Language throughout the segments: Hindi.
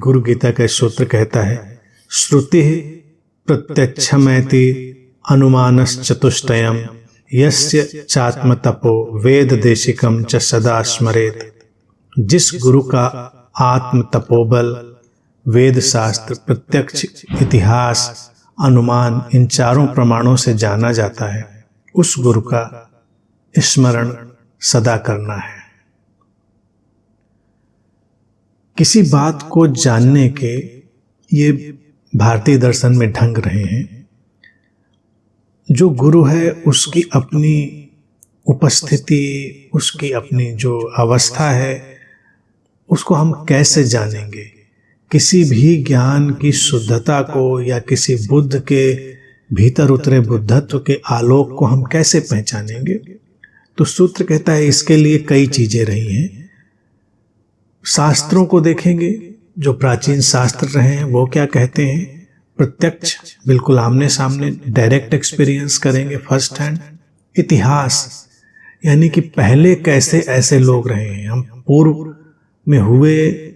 गुरु गीता का सूत्र कहता है, श्रुति प्रत्यक्षमेति अनुमानश्चतुष्टयम् यस्य चात्म तपो वेद देशिकम च सदा स्मरेत। जिस गुरु का आत्म तपोबल, वेद शास्त्र, प्रत्यक्ष, इतिहास, अनुमान इन चारों प्रमाणों से जाना जाता है, उस गुरु का स्मरण सदा करना है। किसी बात को जानने के ये भारतीय दर्शन में ढंग रहे हैं। जो गुरु है उसकी अपनी उपस्थिति, उसकी अपनी जो अवस्था है, उसको हम कैसे जानेंगे? किसी भी ज्ञान की शुद्धता को या किसी बुद्ध के भीतर उतरे बुद्धत्व के आलोक को हम कैसे पहचानेंगे? तो सूत्र कहता है इसके लिए कई चीजें रही हैं। शास्त्रों को देखेंगे, जो प्राचीन शास्त्र रहे हैं वो क्या कहते हैं, प्रत्यक्ष, बिल्कुल आमने सामने डायरेक्ट एक्सपीरियंस करेंगे, फर्स्ट हैंड। इतिहास यानी कि पहले कैसे ऐसे लोग रहे हैं, हम पूर्व में हुए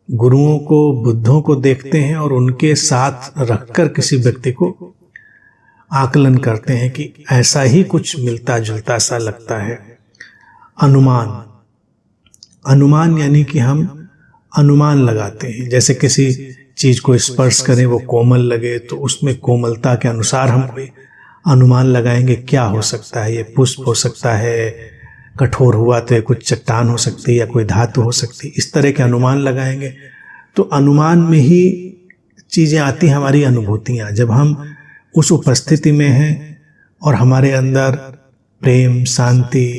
गुरुओं को, बुद्धों को देखते हैं और उनके साथ रखकर किसी व्यक्ति को आकलन करते हैं कि ऐसा ही कुछ मिलता जुलता सा लगता है। अनुमान यानी कि हम अनुमान लगाते हैं। जैसे किसी चीज को स्पर्श करें, वो कोमल लगे तो उसमें कोमलता के अनुसार हम कोई अनुमान लगाएंगे, क्या हो सकता है, ये पुष्प हो सकता है, कठोर हुआ तो कुछ चट्टान हो सकती है या कोई धातु हो सकती है, इस तरह के अनुमान लगाएंगे। तो अनुमान में ही चीजें आती हैं, हमारी अनुभूतियां। जब हम उस उपस्थिति में हैं और हमारे अंदर प्रेम, शांति,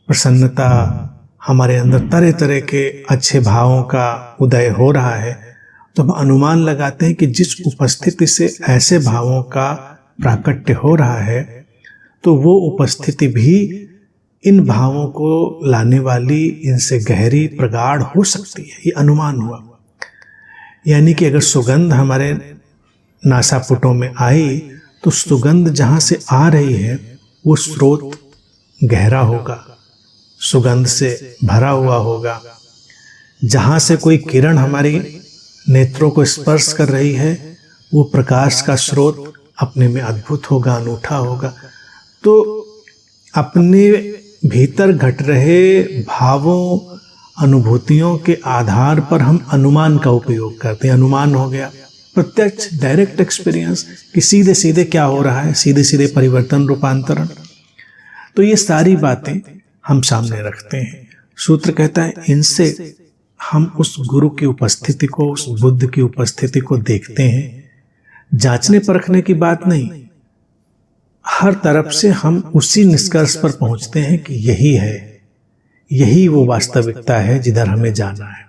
प्रसन्नता, हमारे अंदर तरह तरह के अच्छे भावों का उदय हो रहा है, तो हम अनुमान लगाते हैं कि जिस उपस्थिति से ऐसे भावों का प्राकट्य हो रहा है, तो वो उपस्थिति भी इन भावों को लाने वाली, इनसे गहरी, प्रगाढ़ हो सकती है। ये अनुमान हुआ। यानी कि अगर सुगंध हमारे नासापुटों में आई, तो सुगंध जहां से आ रही है वो स्रोत गहरा होगा, सुगंध से भरा हुआ होगा। जहां से कोई किरण हमारी नेत्रों को स्पर्श कर रही है, वो प्रकाश का स्रोत अपने में अद्भुत होगा, अनूठा होगा। तो अपने भीतर घट रहे भावों, अनुभूतियों के आधार पर हम अनुमान का उपयोग करते हैं। अनुमान हो गया प्रत्यक्ष, डायरेक्ट एक्सपीरियंस कि सीधे सीधे क्या हो रहा है, सीधे सीधे परिवर्तन, रूपांतरण। तो ये सारी बातें हम सामने रखते हैं। सूत्र कहता है इनसे हम उस गुरु की उपस्थिति को, उस बुद्ध की उपस्थिति को देखते हैं। जांचने परखने की बात नहीं, हर तरफ से हम उसी निष्कर्ष पर पहुंचते हैं कि यही है, यही वो वास्तविकता है जिधर हमें जाना है।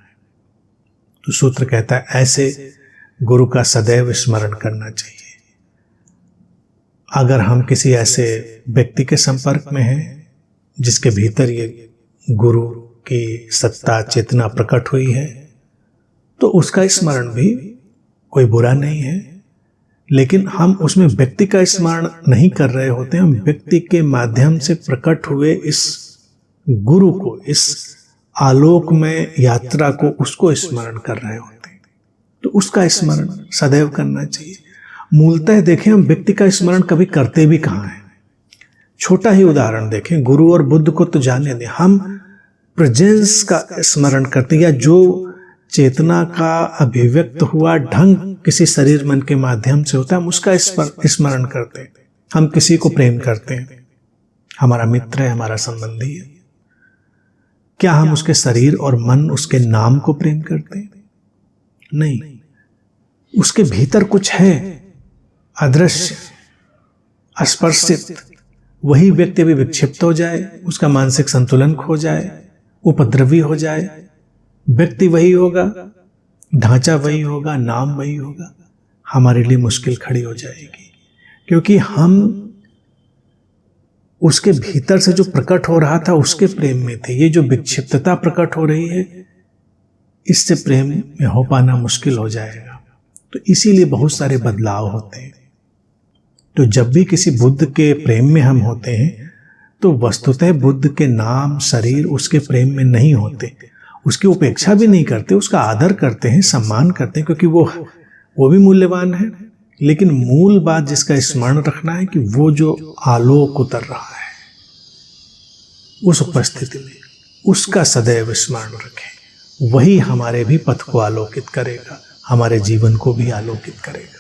तो सूत्र कहता है ऐसे गुरु का सदैव स्मरण करना चाहिए। अगर हम किसी ऐसे व्यक्ति के संपर्क में हैं जिसके भीतर ये गुरु की सत्ता, चेतना प्रकट हुई है, तो उसका स्मरण भी कोई बुरा नहीं है। लेकिन हम उसमें व्यक्ति का स्मरण नहीं कर रहे होते हैं, हम व्यक्ति के माध्यम से प्रकट हुए इस गुरु को, इस आलोक में यात्रा को, उसको स्मरण कर रहे होते हैं। तो उसका स्मरण सदैव करना चाहिए। मूलतः देखें, हम व्यक्ति का स्मरण कभी करते भी कहाँ हैं। छोटा ही उदाहरण देखें, गुरु और बुद्ध को तो जाने दें, हम प्रेजेंस का स्मरण करते हैं, या जो चेतना का अभिव्यक्त हुआ ढंग किसी शरीर मन के माध्यम से होता है, हम उसका स्मरण करते हैं। हम किसी को प्रेम करते हैं, हमारा मित्र है, हमारा संबंधी है, क्या हम उसके शरीर और मन, उसके नाम को प्रेम करते हैं? नहीं, उसके भीतर कुछ है अदृश्य, अस्पर्शित। वही व्यक्ति भी विक्षिप्त हो जाए, उसका मानसिक संतुलन खो जाए, उपद्रवी हो जाए, व्यक्ति वही होगा, ढांचा वही होगा, नाम वही होगा, हमारे लिए मुश्किल खड़ी हो जाएगी। क्योंकि हम उसके भीतर से जो प्रकट हो रहा था उसके प्रेम में थे। ये जो विक्षिप्तता प्रकट हो रही है, इससे प्रेम में हो पाना मुश्किल हो जाएगा। तो इसीलिए बहुत सारे बदलाव होते हैं। तो जब भी किसी बुद्ध के प्रेम में हम होते हैं, तो वस्तुतः बुद्ध के नाम, शरीर उसके प्रेम में नहीं होते। उसकी उपेक्षा भी नहीं करते, उसका आदर करते हैं, सम्मान करते हैं, क्योंकि वो भी मूल्यवान है। लेकिन मूल बात जिसका स्मरण रखना है कि वो जो आलोक उतर रहा है उस उपस्थिति में, उसका सदैव स्मरण रखें। वही हमारे भी पथ को आलोकित करेगा, हमारे जीवन को भी आलोकित करेगा।